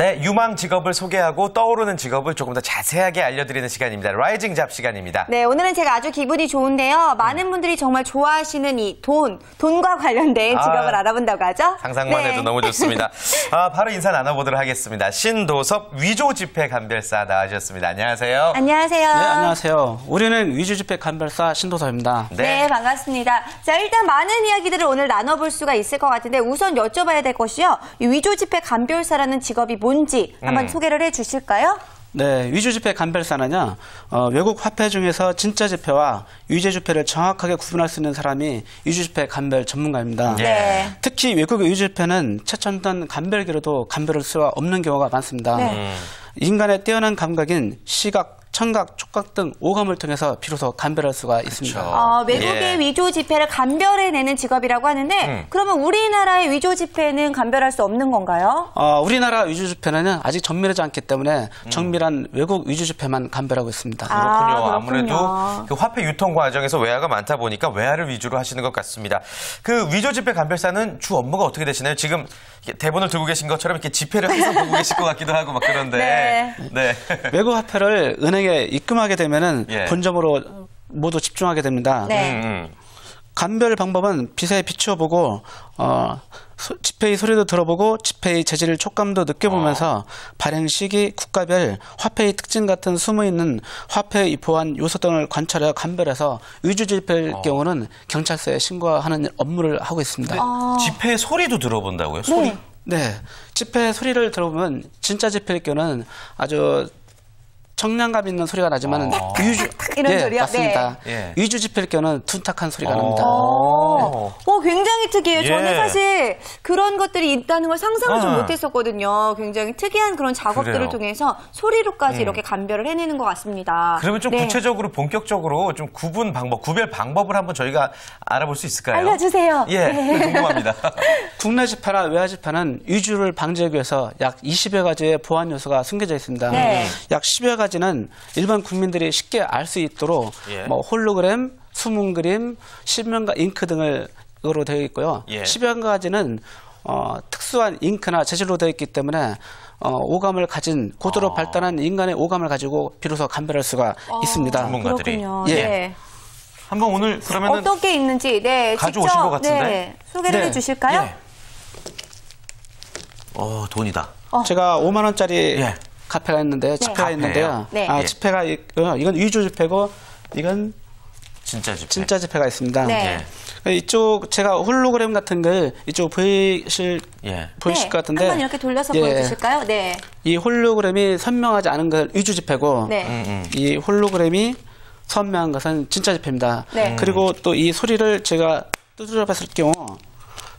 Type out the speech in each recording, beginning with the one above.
네, 유망 직업을 소개하고 떠오르는 직업을 조금 더 자세하게 알려드리는 시간입니다. 라이징 잡 시간입니다. 네, 오늘은 제가 아주 기분이 좋은데요. 많은 분들이 정말 좋아하시는 이 돈과 관련된 직업을 알아본다고 하죠. 상상만 해도 너무 좋습니다. 바로 인사 나눠보도록 하겠습니다. 신도섭 위조지폐감별사 나와주셨습니다. 안녕하세요. 안녕하세요. 네, 안녕하세요. 우리는 위조지폐감별사 신도섭입니다. 네, 반갑습니다. 자, 일단 많은 이야기들을 오늘 나눠볼 수가 있을 것 같은데 우선 여쭤봐야 될 것이요. 이 위조지폐감별사라는 직업이 뭔지 한번 소개를 해주실까요? 네, 위조지폐감별사는요, 외국 화폐 중에서 진짜 지폐와 위조지폐를 정확하게 구분할 수 있는 사람이 위조지폐감별 전문가입니다. 네. 특히 외국 위조지폐는 최첨단 감별기로도 감별할 수가 없는 경우가 많습니다. 네. 인간의 뛰어난 감각인 시각, 청각, 촉각 등 오감을 통해서 비로소 감별할 수가 있습니다. 외국의 위조 지폐를 감별해내는 직업이라고 하는데 그러면 우리나라의 위조 지폐는 감별할 수 없는 건가요? 우리나라 위조 지폐는 아직 정밀하지 않기 때문에 정밀한 외국 위조 지폐만 감별하고 있습니다. 그렇군요. 아무래도 그 화폐 유통 과정에서 외화가 많다 보니까 외화를 위주로 하시는 것 같습니다. 그 위조 지폐 감별사는 주 업무가 어떻게 되시나요? 지금 대본을 들고 계신 것처럼 이렇게 지폐를 항상 보고 계실 것 같기도 하고 막 그런데. 네. 외국 화폐를 은행에 입금하게 되면은 본점으로 모두 집중하게 됩니다. 네. 감별 방법은 빛에 비추어 보고 지폐의 소리도 들어보고 지폐의 재질, 촉감도 느껴보면서 발행 시기, 국가별, 화폐의 특징 같은 숨어있는 화폐의 보안 요소 등을 관찰해 감별해서 위조 지폐일 경우는 경찰서에 신고하는 업무를 하고 있습니다. 지폐의 소리도 들어본다고요? 소리? 네. 지폐 소리를 들어보면 진짜 지폐일 경우는 아주 청량감 있는 소리가 나지만 이런 소리요? 맞습니다. 네. 위조 지폐일 경우는 둔탁한 소리가 납니다. 굉장히 특이해요. 저는 사실 그런 것들이 있다는 걸 상상을 좀 못했었거든요. 굉장히 특이한 그런 작업들을 통해서 소리로까지 이렇게 감별을 해내는 것 같습니다. 그러면 좀 구체적으로 본격적으로 좀 구분 방법, 구별 방법을 한번 저희가 알아볼 수 있을까요? 알려주세요. 궁금합니다. 국내 지폐나 외화 지폐는 위조를 방지하기 위해서 약 20여 가지의 보안 요소가 숨겨져 있습니다. 약 10여 가지는 일반 국민들이 쉽게 알 수 있도록 홀로그램, 숨은 그림, 실명과 잉크 등으로 되어 있고요. 10여 가지는 특수한 잉크나 재질로 되어 있기 때문에 오감을 가진 고도로 발달한 인간의 오감을 가지고 비로소 감별할 수가 있습니다. 전문가들이. 그렇군요. 네. 한번 오늘 그러면 어떤 게 있는지 가져오신 직접 것 같은데 소개를 해주실까요? 돈이다. 제가 5만 원짜리 카페가 있는데요. 지폐가 있는데요. 지폐가 이건 위조 지폐고 이건 진짜 지폐. 진짜 지폐가 있습니다. 이쪽 제가 홀로그램 같은 걸 이쪽 보이실 것 같은데 한번 이렇게 돌려서 보여주실까요? 네. 이 홀로그램이 선명하지 않은 건 위조 지폐고 이 홀로그램이 선명한 것은 진짜 지폐입니다. 그리고 또 이 소리를 제가 두드려 봤을 경우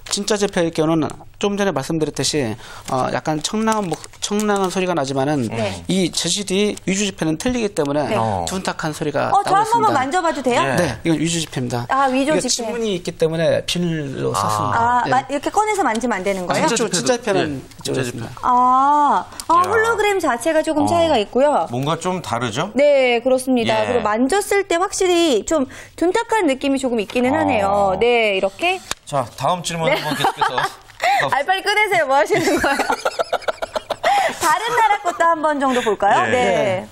진짜 지폐일 경우는 좀 전에 말씀드렸듯이 약간 청량한 소리가 나지만은 이 재질이 위조 지폐는 틀리기 때문에 둔탁한 소리가 나고 있습니다. 저 한 번만 만져봐도 돼요? 네, 이건 위조 지폐입니다. 위조 지폐. 지문이 있기 때문에 비닐로 썼습니다. 이렇게 꺼내서 만지면 안 되는 거예요? 진짜 지폐는 진짜 지폐. 홀로그램 자체가 조금 차이가 있고요. 뭔가 좀 다르죠? 네, 그렇습니다. 그리고 만졌을 때 확실히 좀 둔탁한 느낌이 조금 있기는 하네요. 네, 이렇게. 자, 다음 질문 한번 계속해서. 빨리 꺼내세요. 뭐 하시는 거예요? 다른 나라 것도 한 번 정도 볼까요? 네.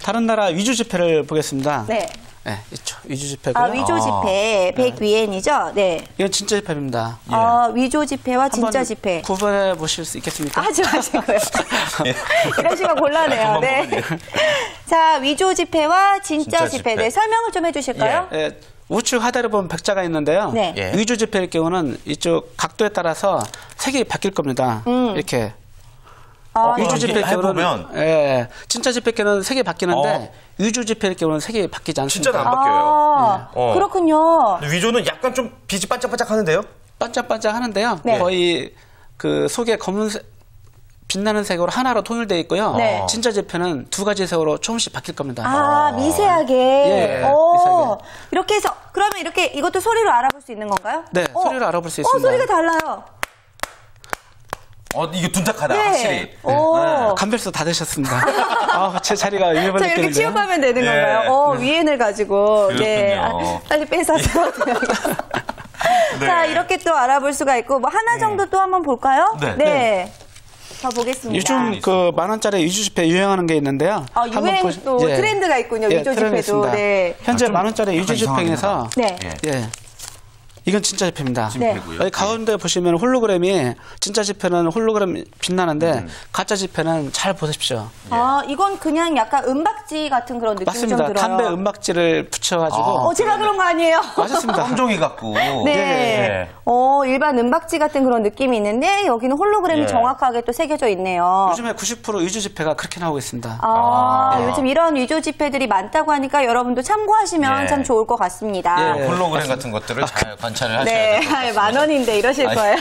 다른 나라 위조 지폐를 보겠습니다. 네. 네, 있죠. 위조 지폐고요. 위조 지폐 100위엔이죠? 네. 이건 진짜 지폐입니다. 위조 지폐와 진짜 지폐. 구분해 보실 수 있겠습니까? 하지 마시고요. 이런 식으로 곤란해요. 네. 자, 위조 지폐와 진짜 지폐. 네, 설명을 좀 해주실까요? 네. 우측 하단에 보면 백자가 있는데요. 위조 지폐일 경우는 이쪽 각도에 따라서 색이 바뀔 겁니다. 이렇게. 위조 지폐일 경우는 진짜 지폐일 경우는 색이 바뀌는데 위조 지폐일 경우는 색이 바뀌지 않습니다. 진짜는 안 바뀌어요. 그렇군요. 근데 위조는 약간 좀 빛이 반짝반짝 하는데요? 반짝반짝 하는데요. 거의 그 속에 검은색 빛나는 색으로 하나로 통일되어 있고요. 진짜 지폐는 두 가지 색으로 조금씩 바뀔 겁니다. 미세하게. 미세하게. 이렇게 해서 그러면 이렇게 이것도 소리로 알아볼 수 있는 건가요? 네, 소리로 알아볼 수 있습니다. 소리가 달라요. 이게 둔탁하다, 확실히. 감별서 다 되셨습니다. 제 자리가 위험할 자, 이렇게 취업하면 되는 건가요? 위엔을 가지고. 빨리 뺏어서. 자, 이렇게 또 알아볼 수가 있고, 하나 정도 또 한번 볼까요? 네. 더 보겠습니다. 요즘 그 10,000원짜리 위조지폐 유행하는 게 있는데요. 유행 또 트렌드가 있군요. 위조지폐도. 네. 현재 10,000원짜리 위조지폐에서 예. 이건 진짜 지폐입니다. 지폐고요. 가운데 보시면 홀로그램이 진짜 지폐는 홀로그램 빛나는데 가짜 지폐는 잘 보십시오. 이건 그냥 약간 은박지 같은 그런 느낌이 좀 들어요. 맞습니다. 담배 은박지를 붙여가지고. 제가 그런 거 아니에요? 맞았습니다. 검종이 같고. 네. 일반 은박지 같은 그런 느낌이 있는데 여기는 홀로그램이 정확하게 또 새겨져 있네요. 요즘에 90% 위조 지폐가 그렇게 나오고 있습니다. 요즘 이런 위조 지폐들이 많다고 하니까 여러분도 참고하시면 참 좋을 것 같습니다. 홀로그램 같은 것들을 잘 관찰을 하셔야 네, 돼요. 10,000원인데 이러실 거예요.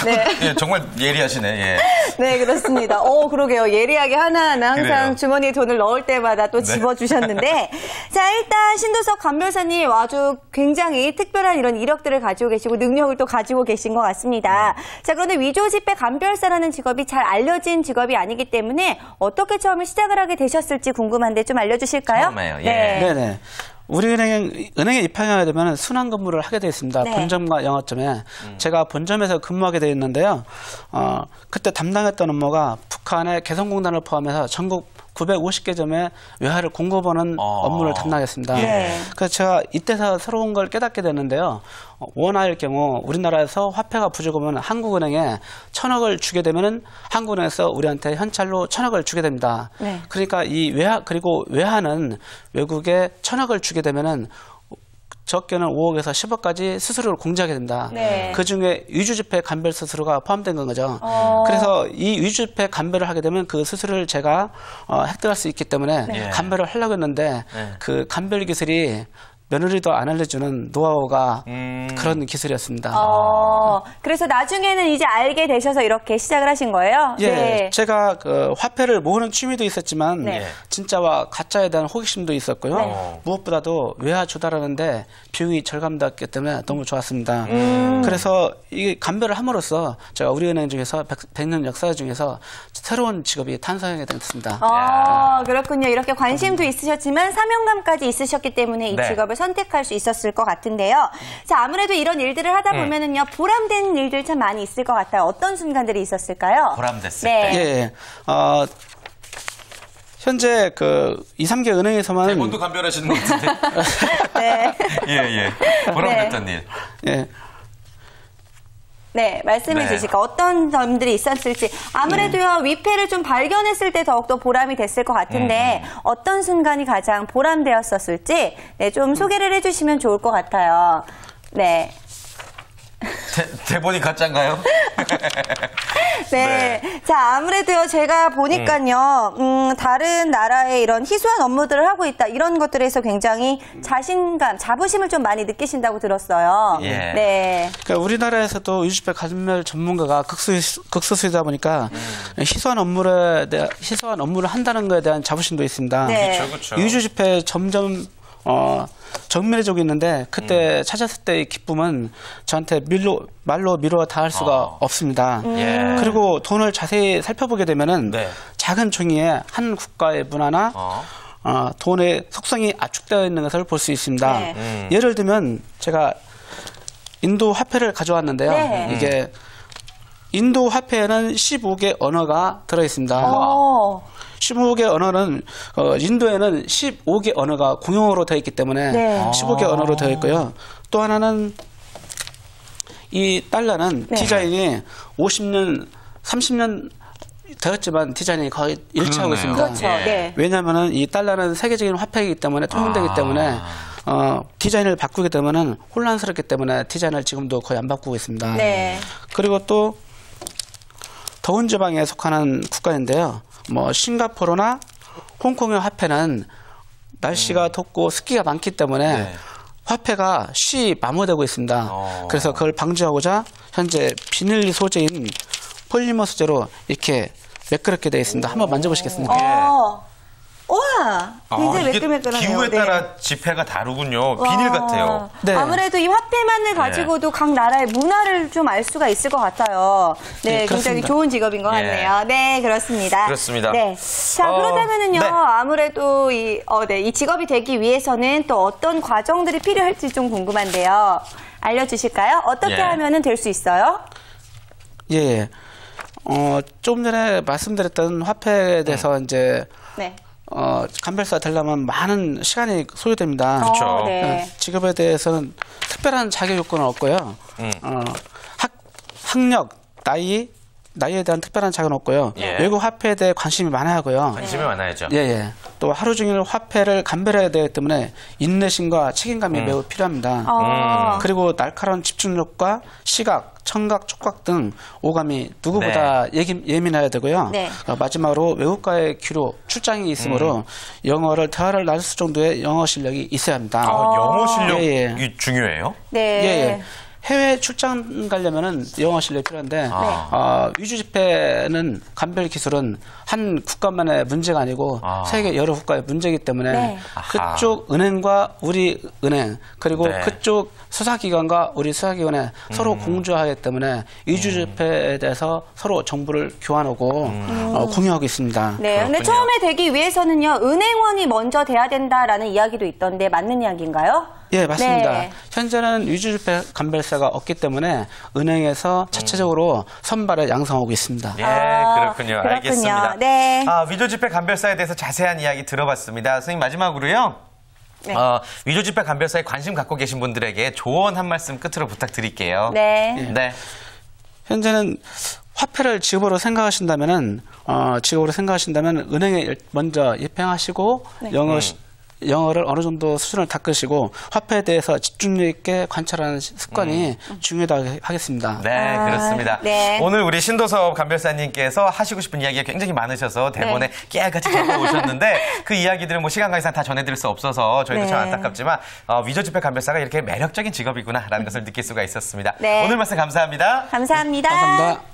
네. 정말 예리하시네. 예. 네, 그렇습니다. 그러게요. 예리하게 하나하나 항상 그래요. 주머니에 돈을 넣을 때마다 또 집어주셨는데. 자, 일단 신도석 감별사님 아주 굉장히 특별한 이런 이력들을 가지고 계시고 능력을 또 가지고 계신 것 같습니다. 자, 그런데 위조지폐 감별사라는 직업이 잘 알려진 직업이 아니기 때문에 어떻게 처음에 시작을 하게 되셨을지 궁금한데 좀 알려주실까요? 처음에요. 예. 네네. 우리 은행에 입학하게 되면 순환 근무를 하게 되어 있습니다. 본점과 영업점에. 제가 본점에서 근무하게 되어 있는데요. 그때 담당했던 업무가 북한의 개성공단을 포함해서 전국 950개 점의 외화를 공급하는 업무를 담당했습니다. 그래서 제가 이때서 새로운 걸 깨닫게 됐는데요. 원화일 경우 우리나라에서 화폐가 부족하면 한국은행에 1,000억을 주게 되면은 한국은행에서 우리한테 현찰로 1,000억을 주게 됩니다. 그러니까 이 그리고 외화는 외국에 1,000억을 주게 되면은 적게는 5억에서 10억까지 수수료를 공제하게 됩니다. 그중에 위조지폐 감별 수수료가 포함된 건 거죠. 그래서 이 위조지폐 감별을 하게 되면 그 수수료를 제가 획득할 수 있기 때문에 감별을 하려고 했는데 그 감별 기술이 며느리도 안 알려주는 노하우가 그런 기술이었습니다. 그래서 나중에는 이제 알게 되셔서 이렇게 시작을 하신 거예요? 예, 제가 그 화폐를 모으는 취미도 있었지만 진짜와 가짜에 대한 호기심도 있었고요. 무엇보다도 외화 조달하는데 비용이 절감됐기 때문에 너무 좋았습니다. 그래서 이 감별을 함으로써 제가 우리은행 중에서 100년 역사 중에서 새로운 직업이 탄생하게 됐습니다. 그렇군요. 이렇게 관심도 있으셨지만 사명감까지 있으셨기 때문에 이 직업을 선택할 수 있었을 것 같은데요. 자, 아무래도 이런 일들을 하다 보면은요, 보람된 일들 참 많이 있을 것 같아요. 어떤 순간들이 있었을까요? 보람됐을 때. 예. 현재 그 2, 3개 은행에서만 대본도 감별하시는 것 같은데. 네. 예. 보람됐던 일. 예. 네, 말씀해 주실까? 어떤 점들이 있었을지. 아무래도요, 위패를 좀 발견했을 때 더욱더 보람이 됐을 것 같은데, 어떤 순간이 가장 보람되었었을지, 좀 소개를 해주시면 좋을 것 같아요. 네. 대본이 가짜인가요? 네. 자, 아무래도요, 제가 보니까요, 다른 나라의 이런 희소한 업무들을 하고 있다, 이런 것들에서 굉장히 자신감, 자부심을 좀 많이 느끼신다고 들었어요. 네. 그러니까 우리나라에서도 위조지폐 감별 전문가가 극소수이다 보니까 희소한 업무를 한다는 것에 대한 자부심도 있습니다. 그렇죠. 위조지폐 점점 정밀해지고 있는데 그때 찾았을 때의 기쁨은 저한테 말로 미루어 닿을 수가 없습니다. 그리고 돈을 자세히 살펴보게 되면은 작은 종이에 한 국가의 문화나 돈의 속성이 압축되어 있는 것을 볼 수 있습니다. 예를 들면 제가 인도 화폐를 가져왔는데요. 이게 인도 화폐에는 15개 언어가 들어있습니다. 15개 언어는 인도에는 15개 언어가 공용어로 되어 있기 때문에 15개 언어로 되어 있고요. 또 하나는 이 달러는 디자인이 50년, 30년 되었지만 디자인이 거의 일치하고 있습니다. 그렇죠. 왜냐하면 이 달러는 세계적인 화폐이기 때문에 통용되기 때문에 디자인을 바꾸게 되면은 혼란스럽기 때문에 디자인을 지금도 거의 안 바꾸고 있습니다. 그리고 또 더운 지방에 속하는 국가인데요. 뭐 싱가포르나 홍콩의 화폐는 날씨가 덥고 습기가 많기 때문에 화폐가 쉬이 마모되고 있습니다. 그래서 그걸 방지하고자 현재 비닐 소재인 폴리머 소재로 이렇게 매끄럽게 되어 있습니다. 한번 만져보시겠습니까? 우와, 굉장히 매끈매끈하네요. 기후에 따라 지폐가 다르군요. 비닐 같아요. 아무래도 이 화폐만을 가지고도 각 나라의 문화를 좀 알 수가 있을 것 같아요. 네, 굉장히 좋은 직업인 것 같네요. 네, 그렇습니다. 네. 자, 그렇다면은요, 아무래도 이 직업이 되기 위해서는 또 어떤 과정들이 필요할지 좀 궁금한데요. 알려주실까요? 어떻게 하면은 될 수 있어요? 조금 전에 말씀드렸던 화폐에 대해서 이제 네. 감별사 되려면 많은 시간이 소요됩니다. 그렇죠. 네. 직업에 대해서는 특별한 자격 요건은 없고요. 학력, 나이에 대한 특별한 자격은 없고요. 예. 외국 화폐에 대해 관심이 많아야 하고요. 관심이 많아야죠. 예. 또 하루 종일 화폐를 감별해야 되기 때문에 인내심과 책임감이 매우 필요합니다. 그리고 날카로운 집중력과 시각, 청각, 촉각 등 오감이 누구보다 예민해야 되고요. 네. 마지막으로 외국과의 귀로 출장이 있으므로 영어를 대화를 나눌 정도의 영어 실력이 있어야 합니다. 영어 실력이 예. 중요해요? 네. 예. 해외 출장 가려면은 영어 실력이 필요한데 위조 지폐는 감별 기술은 한 국가만의 문제가 아니고 세계 여러 국가의 문제이기 때문에 네. 그쪽 은행과 우리 은행 그리고 네. 그쪽 수사기관과 우리 수사기관에 서로 공조하기 때문에 위조 지폐에 대해서 서로 정보를 교환하고 공유하고 있습니다. 네. 근데 그렇군요. 처음에 되기 위해서는요, 은행원이 먼저 돼야 된다라는 이야기도 있던데 맞는 이야기인가요? 예, 맞습니다. 네. 현재는 위조지폐 감별사가 없기 때문에 은행에서 자체적으로 선발을 양성하고 있습니다. 예, 그렇군요. 그렇군요. 알겠습니다. 네. 위조지폐 감별사에 대해서 자세한 이야기 들어봤습니다. 선생님, 마지막으로요. 네. 위조지폐 감별사에 관심 갖고 계신 분들에게 조언 한 말씀 끝으로 부탁드릴게요. 네. 네. 현재는 화폐를 직업으로 생각하신다면 은행에 먼저 입행하시고 영어를 어느 정도 수준을 닦으시고 화폐에 대해서 집중력 있게 관찰하는 습관이 중요하다고 하겠습니다. 네, 그렇습니다. 네. 오늘 우리 신도섭 감별사님께서 하시고 싶은 이야기가 굉장히 많으셔서 대본에 깨알같이 적어 오셨는데 그 이야기들은 뭐 시간 관계상 다 전해드릴 수 없어서 저희도 참 안타깝지만 위조지폐 감별사가 이렇게 매력적인 직업이구나라는 것을 느낄 수가 있었습니다. 네. 오늘 말씀 감사합니다. 감사합니다. 감사합니다.